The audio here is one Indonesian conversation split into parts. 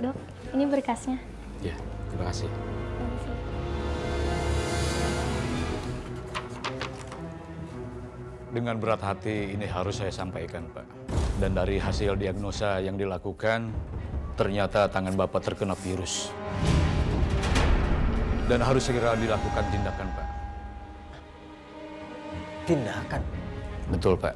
Dok, ini berkasnya. Ya, terima kasih. Permisi. Dengan berat hati ini harus saya sampaikan, Pak. Dan dari hasil diagnosa yang dilakukan, ternyata tangan Bapak terkena virus. Dan harus segera dilakukan tindakan, Pak. Tindakan? Betul, Pak.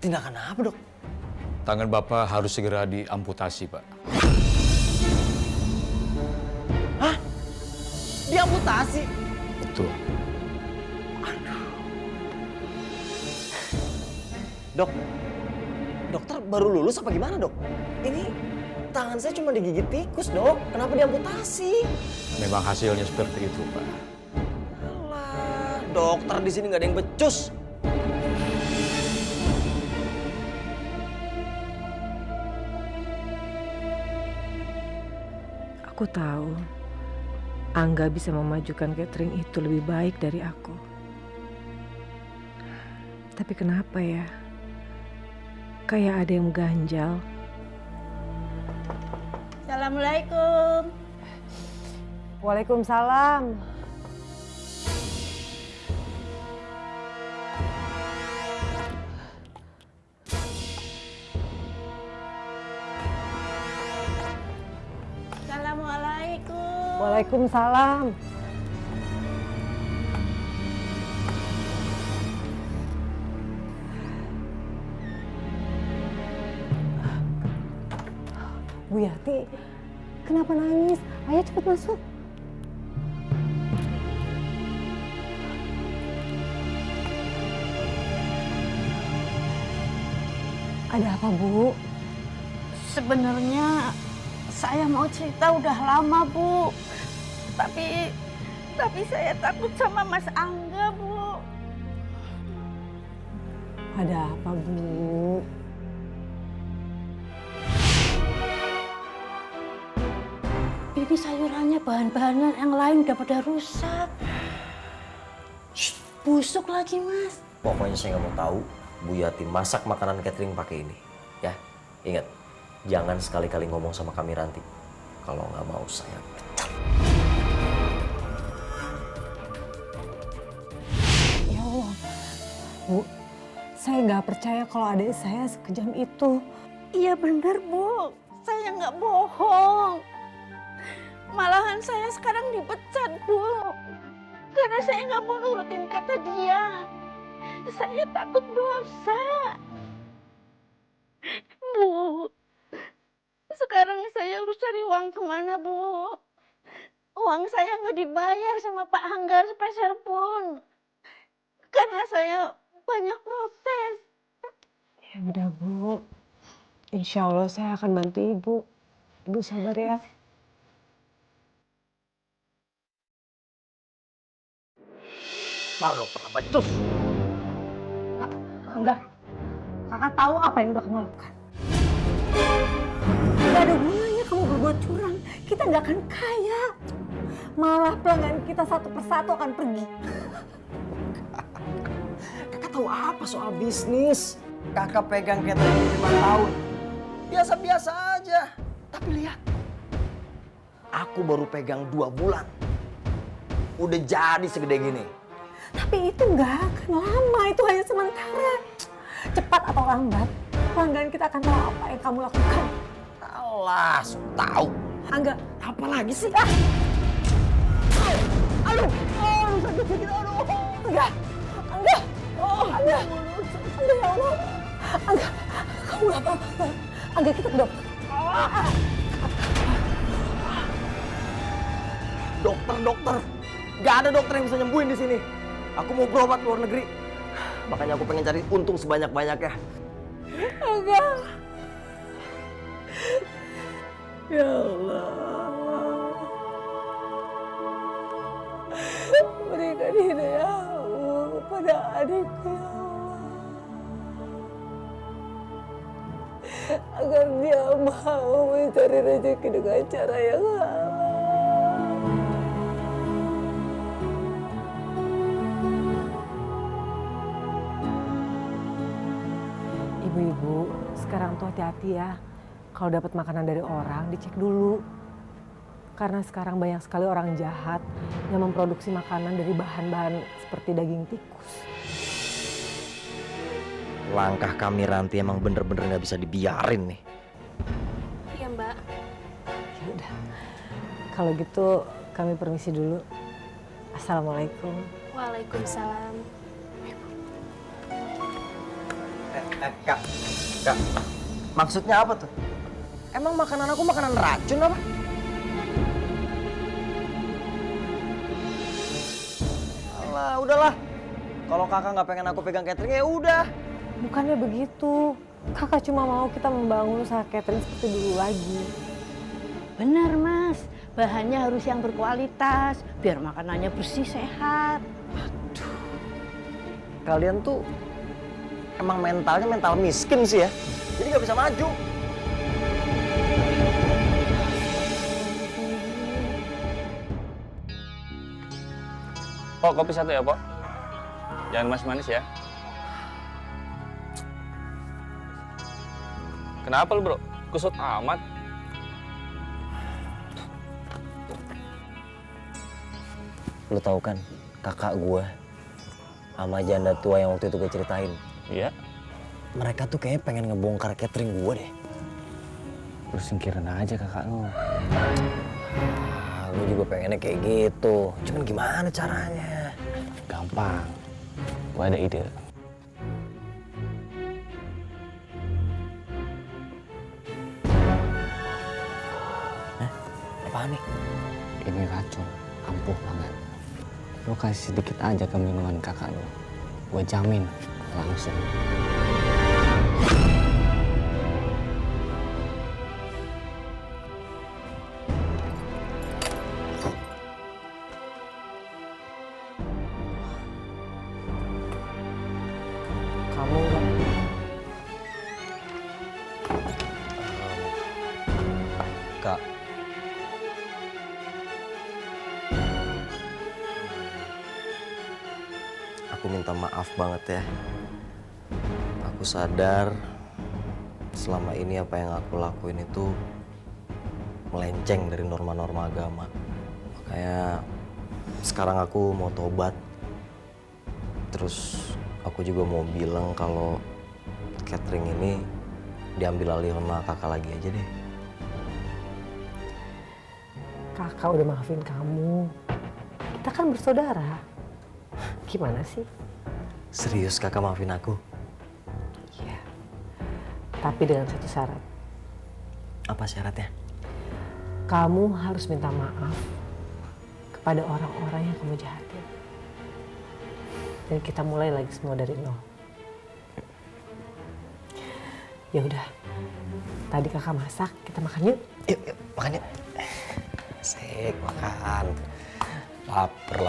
Tindakan apa, Dok? Tangan Bapak harus segera diamputasi, Pak. Hah? Diamputasi? Betul. Dok, dokter baru lulus apa gimana, Dok? Ini tangan saya cuma digigit tikus, Dok. Kenapa diamputasi? Memang hasilnya seperti itu, Pak. Alah, dokter di sini nggak ada yang becus. Aku tahu Angga bisa memajukan catering itu lebih baik dari aku. Tapi kenapa ya? Kayak ada yang mengganjal. Assalamualaikum. Waalaikumsalam. Assalamualaikum. Waalaikumsalam. Bu Yati, kenapa nangis? Ayo cepat masuk. Ada apa, Bu? Sebenarnya saya mau cerita udah lama, Bu. Tapi saya takut sama Mas Angga, Bu. Ada apa, Bu? Ini sayurannya bahan-bahanan yang lain udah pada rusak. Shh, busuk lagi, Mas. Pokoknya saya nggak mau tahu Bu Yati masak makanan catering pakai ini. Ya, ingat, jangan sekali-kali ngomong sama kami Ranti. Kalau nggak mau saya pecat. Ya Allah, Bu, saya nggak percaya kalau adik saya sekejam itu. Iya bener, Bu. Saya nggak bohong. Malahan saya sekarang dipecat, Bu. Karena saya nggak mau nurutin kata dia. Saya takut dosa. Bu, sekarang saya harus cari uang kemana, Bu? Uang saya nggak dibayar sama Pak Angga sepeser pun. Karena saya banyak protes. Ya udah, Bu. Insya Allah saya akan bantu Ibu. Ibu sabar ya. Malu pernah becus. Enggak. Kakak tahu apa yang udah kamu lakukan. Gak ada gunanya kamu berbuat curang. Kita nggak akan kaya. Malah pelanggan kita satu persatu akan pergi. Kakak tahu apa soal bisnis? Kakak pegang catering 5 tahun. Biasa-biasa aja. Tapi lihat, aku baru pegang 2 bulan. Udah jadi segede gini. Tapi itu nggak akan lama. Itu hanya sementara. Cepat atau lambat, pelanggan kita akan tahu apa yang kamu lakukan. Alah, tahu. Angga, Apa lagi sih? aduh, sakit sedikit, aduh. Angga, Angga, Angga, Angga ya Allah. Angga, kamu nggak apa-apa. Angga, kita ke dokter. Dokter. Gak ada dokter yang bisa nyembuhin di sini. Aku mau berobat luar negeri. Makanya aku pengen cari untung sebanyak-banyaknya. Angga. Ya Allah. Berikan hidayahmu kepada adikku ya Allah. Agar dia mau mencari rezeki dengan cara yang halal. Ibu-ibu, sekarang tuh hati-hati ya. kalau dapat makanan dari orang dicek dulu. Karena sekarang banyak sekali orang jahat yang memproduksi makanan dari bahan-bahan seperti daging tikus. Langkah kami Ranti emang bener-bener gak bisa dibiarin nih. Iya Mbak. Ya udah, kalau gitu kami permisi dulu. Assalamualaikum. Waalaikumsalam. Kak, maksudnya apa tuh? Emang makanan aku makanan racun apa? Alah, udahlah. Kalau kakak nggak pengen aku pegang catering ya udah. Bukannya begitu. Kakak cuma mau kita membangun usaha catering seperti dulu lagi. Benar Mas, bahannya harus yang berkualitas biar makanannya bersih sehat. Kalian tuh emang mentalnya mental miskin sih ya. Jadi nggak bisa maju. Pok, kopi satu ya, Pok. Jangan manis-manis ya. Kenapa lu, Bro? Kusut amat. Lu tahu kan, kakak gue sama janda tua yang waktu itu gue ceritain. Iya. Mereka tuh kayaknya pengen ngebongkar catering gue deh. Lu singkirin aja kakak lu. Gue juga pengennya kayak gitu. Cuman gimana caranya? Gampang. Gue ada ide. Hah? Apaan nih? Ini racun, ampuh banget. Lu kasih sedikit aja ke minuman kakak lu. Gue jamin langsung. Kamu nggak? Kak. Aku minta maaf banget ya. Aku sadar selama ini apa yang aku lakuin itu melenceng dari norma-norma agama. Makanya sekarang aku mau tobat. Terus aku juga mau bilang kalau catering ini diambil alih sama kakak lagi aja deh. Kakak udah maafin kamu. Kita kan bersaudara. Gimana sih? Serius kakak maafin aku? Iya. Tapi dengan satu syarat. Apa syaratnya? Kamu harus minta maaf kepada orang-orang yang kamu jahatin. Dan kita mulai lagi semua dari nol. Ya udah. Tadi kakak masak, kita makan yuk. Yuk, makan yuk. Asik, makan. Lapar.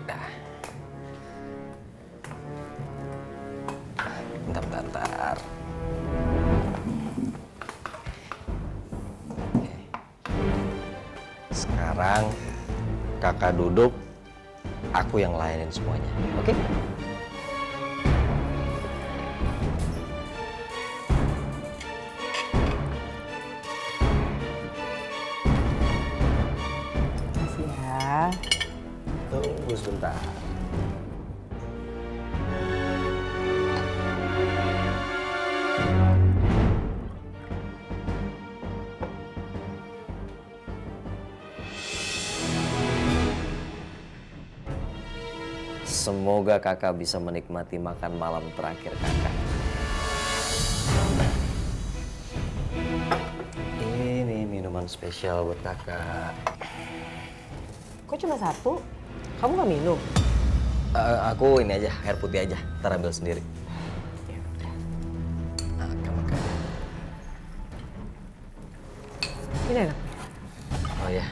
Dah. Bentar. Oke. Sekarang kakak duduk, aku yang layanin semuanya. Oke? Makasih ya. Tunggu sebentar. Semoga kakak bisa menikmati makan malam terakhir kakak. Ini minuman spesial buat kakak. Kok cuma satu? Kamu gak minum? Aku ini aja, air putih aja. Ntar ambil sendiri. Makan. Ini enak. Oh ya.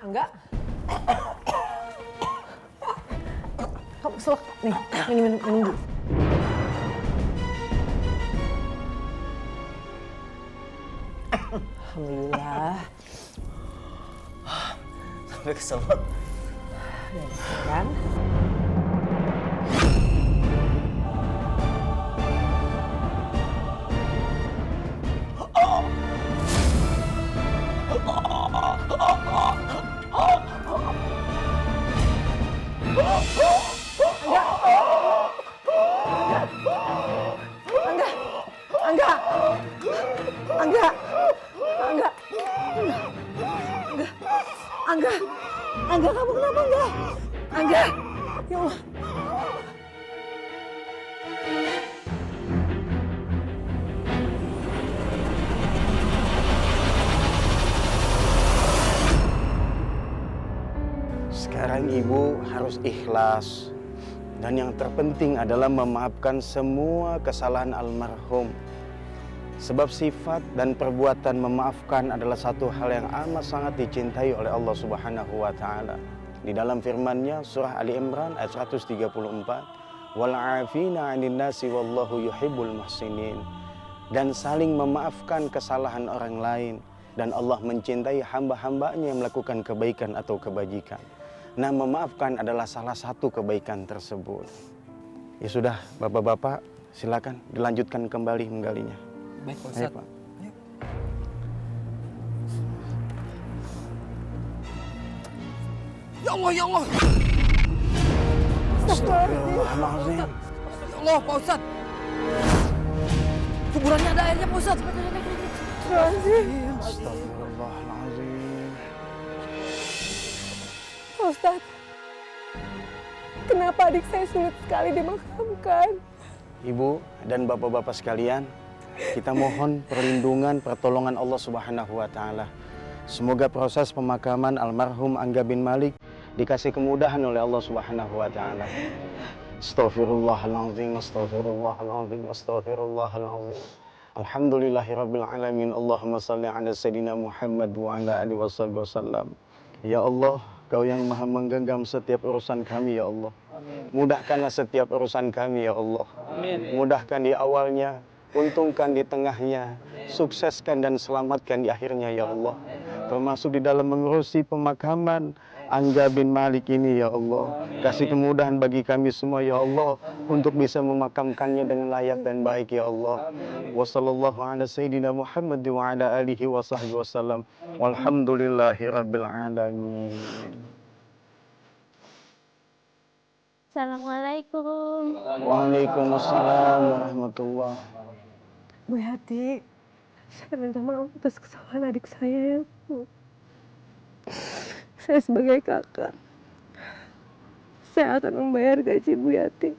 Enggak. minum dulu. Alhamdulillah. Sampai keselot. Kan? Angga, Angga, Angga, Angga, Angga, kamu kenapa Angga? Angga, ya Allah. Sekarang ibu harus ikhlas. Dan yang terpenting adalah memaafkan semua kesalahan almarhum. Sebab sifat dan perbuatan memaafkan adalah satu hal yang amat sangat dicintai oleh Allah Subhanahu wa taala. Di dalam firman-Nya surah Ali Imran ayat 134, "Wal 'afina 'anil nasi wallahu yuhibbul muhsinin." Dan saling memaafkan kesalahan orang lain, dan Allah mencintai hamba-hambanya yang melakukan kebaikan atau kebajikan. Nah, memaafkan adalah salah satu kebaikan tersebut. Ya sudah, Bapak-bapak, silakan dilanjutkan kembali menggalinya. Baik, Pak Ayo, Ustadz. Pak. Ya Allah, ya Allah. Astagfirullahaladzim. Ya Allah, Pak Ustadz. Kuburannya ada airnya, Pak Ustadz. Astagfirullahaladzim. Ustaz, kenapa adik saya sulit sekali dimakamkan? Ibu dan bapak-bapak sekalian, kita mohon perlindungan, pertolongan Allah Subhanahu wa taala. Semoga proses pemakaman almarhum Angga bin Malik dikasih kemudahan oleh Allah Subhanahu wa taala. Astaghfirullahaladzim, astaghfirullahaladzim, astaghfirullahaladzim. Alhamdulillahirabbil alamin. Allahumma shalli ala sayyidina Muhammad wa ala alihi wasallam. Ya Allah, Kau yang maha menggenggam setiap urusan kami, ya Allah. Amin. Mudahkanlah setiap urusan kami, ya Allah. Amin. Mudahkan di awalnya, untungkan di tengahnya, sukseskan dan selamatkan di akhirnya, ya Allah. Termasuk di dalam mengurusi pemakaman Angga bin Malik ini, ya Allah. Kasih kemudahan bagi kami semua, ya Allah, untuk bisa memakamkannya dengan layak dan baik, ya Allah. Wassallallahu ala sayyidina Muhammad wa ala alihi wa sahbihi wasallam. Walhamdulillahi rabbil alamin. Assalamualaikum. Waalaikumsalam warahmatullahi. Bu Yati, saya minta maaf atas kesalahan adik saya ya, Bu. Saya sebagai kakak, saya akan membayar gaji Bu Yati.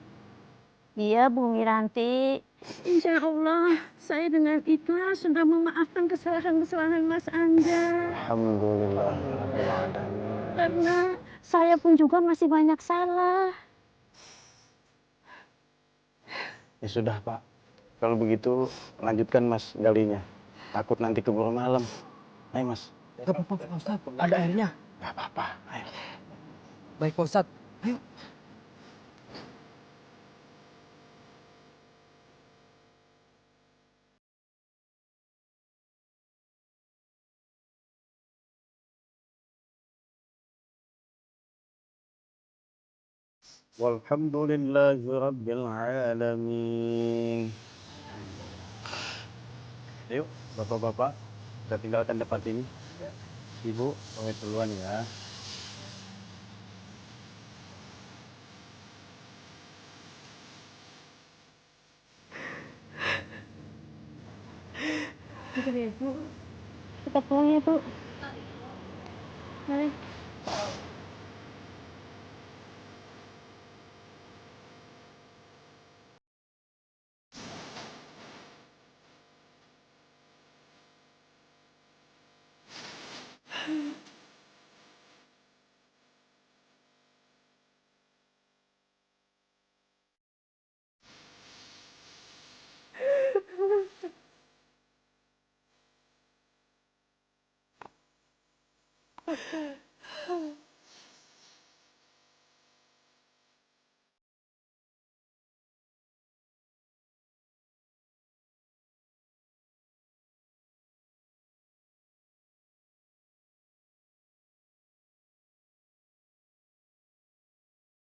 Iya, Bu Miranti. Insya Allah, saya dengan ikhlas sudah memaafkan kesalahan-kesalahan Mas Angga. Alhamdulillah rabbil alamin. Karena saya pun juga masih banyak salah. Ya sudah, Pak. Kalau begitu, lanjutkan Mas galinya. Takut nanti keburu malam. Ayo, Mas. Gak apa-apa, Pak Ustadz. Ada airnya. Gak apa-apa. Ayo. Baik, Pak Ustadz. Ayo. Walhamdulillahi rabbil alamin. Yuk, bapak-bapak, kita tinggalkan tempat ini. Ibu, pamit duluan ya. Bentar ya, Bu. Kita pulang ya, Bu. Mari.